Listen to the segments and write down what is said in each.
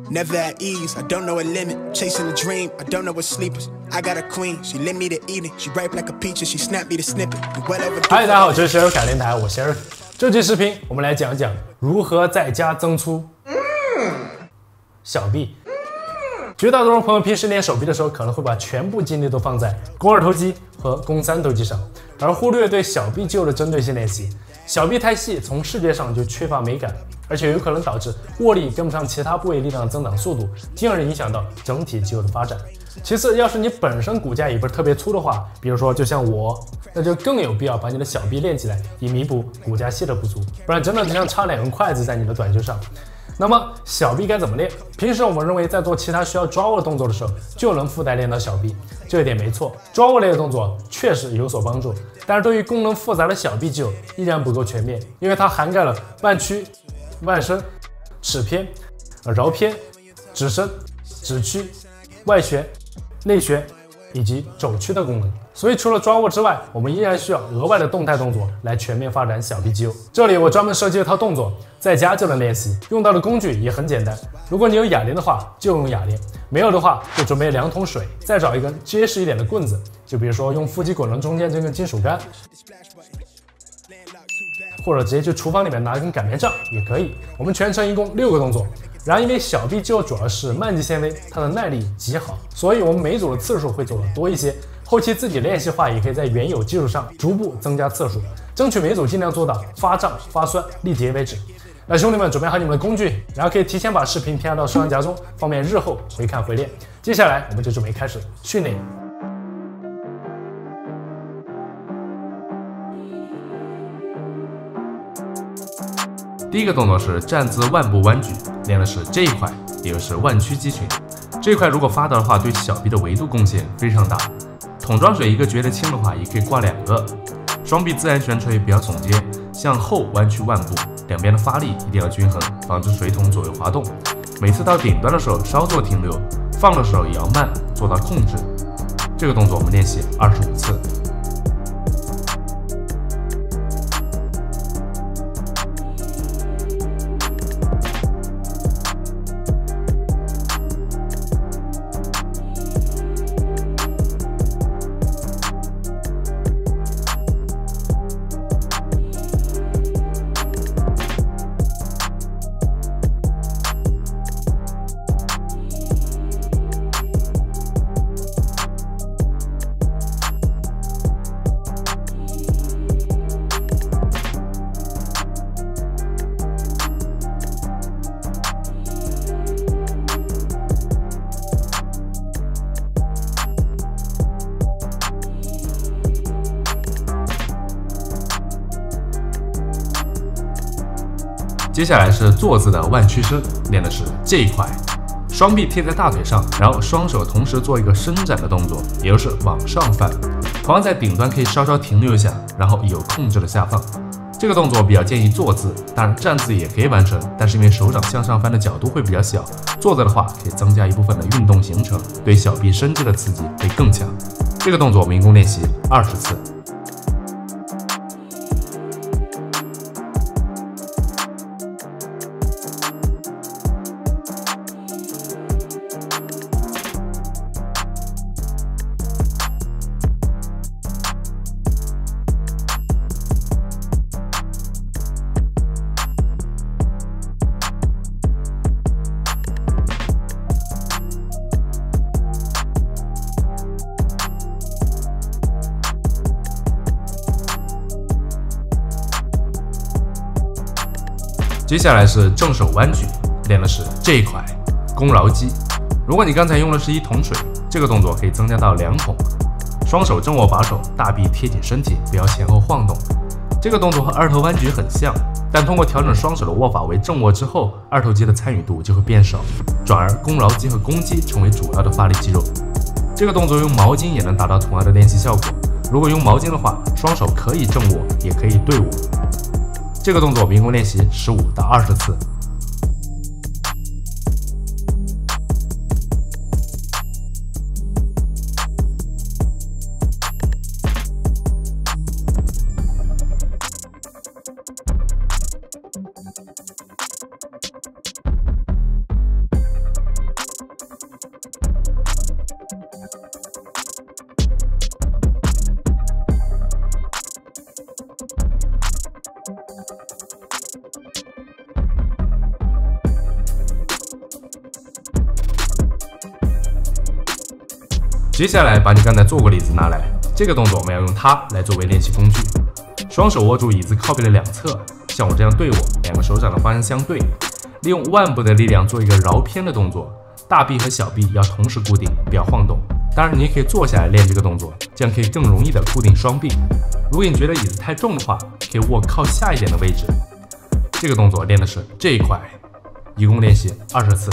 Never at ease, I don't know a limit. Chasing a dream, I don't know what sleepers. I got a queen, she lit me to eat it. She ripe like a peach and she snapped me to snippet. Well over. 嗨，大家好，这是 Eric 凯电台，我是 Eric。这期视频我们来讲一讲如何在家增粗小臂。绝大多数朋友平时练手臂的时候，可能会把全部精力都放在肱二头肌和肱三头肌上，而忽略对小臂肌肉的针对性练习。小臂太细，从视觉上就缺乏美感，而且有可能导致握力跟不上其他部位力量的增长速度，进而影响到整体肌肉的发展。其次，要是你本身骨架也不是特别粗的话，比如说就像我，那就更有必要把你的小臂练起来，以弥补骨架细的不足，不然真的就像插2根筷子在你的短袖上。那么小臂该怎么练？平时我们认为在做其他需要抓握的动作的时候，就能附带练到小臂，这一点没错。抓握类的动作确实有所帮助，但是对于功能复杂的小臂肌肉依然不够全面，因为它涵盖了腕屈、腕伸、尺偏、桡偏、指伸、指屈、外旋、内旋以及肘屈的功能。所以除了抓握之外，我们依然需要额外的动态动作来全面发展小臂肌肉。这里我专门设计了一套动作，在家就能练习，用到的工具也很简单。如果你有哑铃的话，就用哑铃；没有的话，就准备2桶水，再找一根结实一点的棍子，就比如说用腹肌滚轮中间这根金属杆，或者直接去厨房里面拿一根擀面杖也可以。我们全程一共6个动作。然而因为小臂肌肉主要是慢肌纤维，它的耐力极好，所以我们每组的次数会做得多一些。后期自己练习的话，也可以在原有基础上逐步增加次数，争取每组尽量做到发胀发酸力竭为止。那兄弟们准备好你们的工具，然后可以提前把视频添加到收藏夹中，方便日后回看回练。接下来我们就准备开始训练。第一个动作是站姿腕部弯举，练的是这一块，也就是腕屈肌群。这一块如果发达的话，对小臂的维度贡献非常大。桶装水一个觉得轻的话，也可以挂2个。双臂自然悬垂，不要耸肩，向后弯曲腕部，两边的发力一定要均衡，防止水桶左右滑动。每次到顶端的时候稍作停留，放的时候也要慢，做到控制。这个动作我们练习25次。接下来是坐姿的腕屈伸，练的是这一块，双臂贴在大腿上，然后双手同时做一个伸展的动作，也就是往上翻。同样在顶端可以稍稍停留一下，然后有控制的下放。这个动作比较建议坐姿，当然站姿也可以完成，但是因为手掌向上翻的角度会比较小，坐姿的话可以增加一部分的运动行程，对小臂伸直的刺激会更强。这个动作我们一共练习20次。接下来是正手弯举，练的是这一块肱桡肌。如果你刚才用的是1桶水，这个动作可以增加到2桶。双手正握把手，大臂贴紧身体，不要前后晃动。这个动作和2头弯举很像，但通过调整双手的握法为正握之后，2头肌的参与度就会变少，转而肱桡肌和肱肌成为主要的发力肌肉。这个动作用毛巾也能达到同样的练习效果。如果用毛巾的话，双手可以正握，也可以对握。这个动作我们一共练习15到20次。接下来把你刚才做过的椅子拿来，这个动作我们要用它来作为练习工具。双手握住椅子靠背的两侧，像我这样对握，两个手掌的方向相对，利用腕部的力量做一个绕偏的动作，大臂和小臂要同时固定，不要晃动。当然，你也可以坐下来练这个动作，这样可以更容易的固定双臂。如果你觉得椅子太重的话，可以握靠下一点的位置。这个动作练的是这一块，一共练习20次。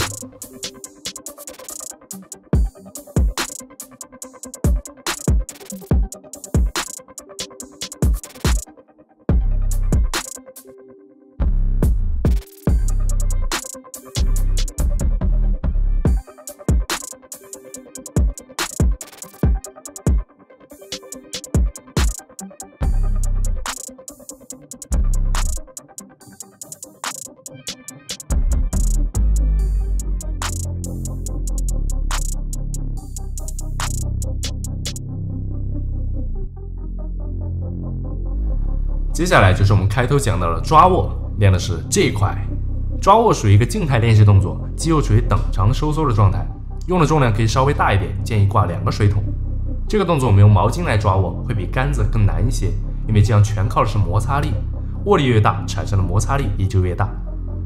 接下来就是我们开头讲到的抓握，练的是这一块。抓握属于一个静态练习动作，肌肉处于等长收缩的状态，用的重量可以稍微大一点，建议挂2个水桶。这个动作我们用毛巾来抓握，会比杆子更难一些，因为这样全靠的是摩擦力，握力越大，产生的摩擦力也就越大。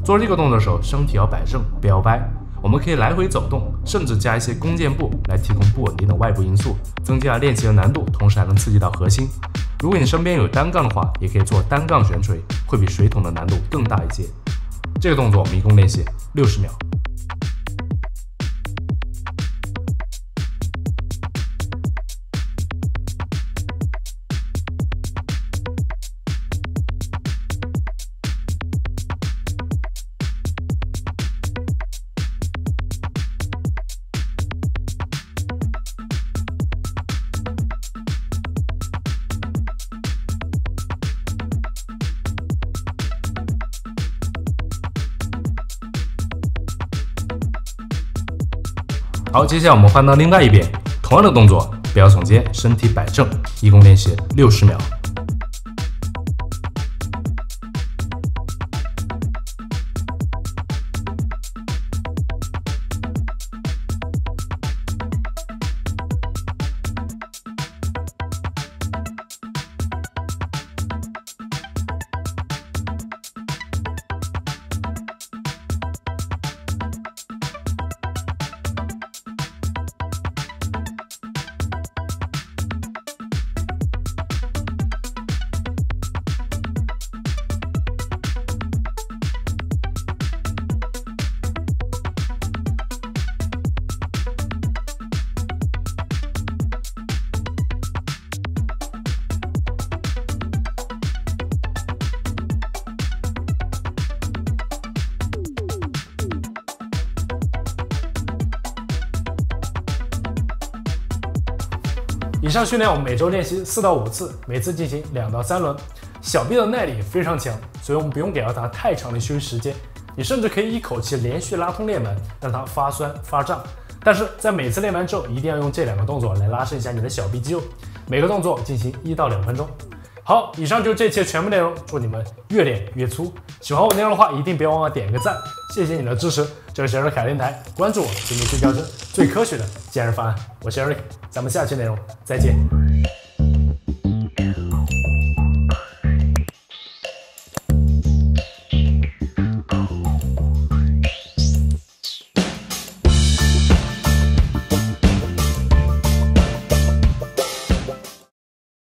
做这个动作的时候，身体要摆正，不要歪。我们可以来回走动，甚至加一些弓箭步来提供不稳定的外部因素，增加练习的难度，同时还能刺激到核心。如果你身边有单杠的话，也可以做单杠悬垂，会比水桶的难度更大一些。这个动作我们一共练习60秒。好，接下来我们换到另外一边，同样的动作，不要耸肩，身体摆正，一共练习60秒。以上训练我们每周练习4到5次，每次进行2到3轮。小臂的耐力非常强，所以我们不用给到它太长的休息时间，你甚至可以一口气连续拉通练门，让它发酸发胀。但是在每次练完之后，一定要用这2个动作来拉伸一下你的小臂肌肉，每个动作进行1到2分钟。好，以上就是这期的全部内容，祝你们越练越粗。喜欢我内容的话，一定别忘了点个赞，谢谢你的支持。这里是 Eric 凯电台，关注我，给你最标准、最科学的健身方案。我是 Eric，咱们下期内容再见。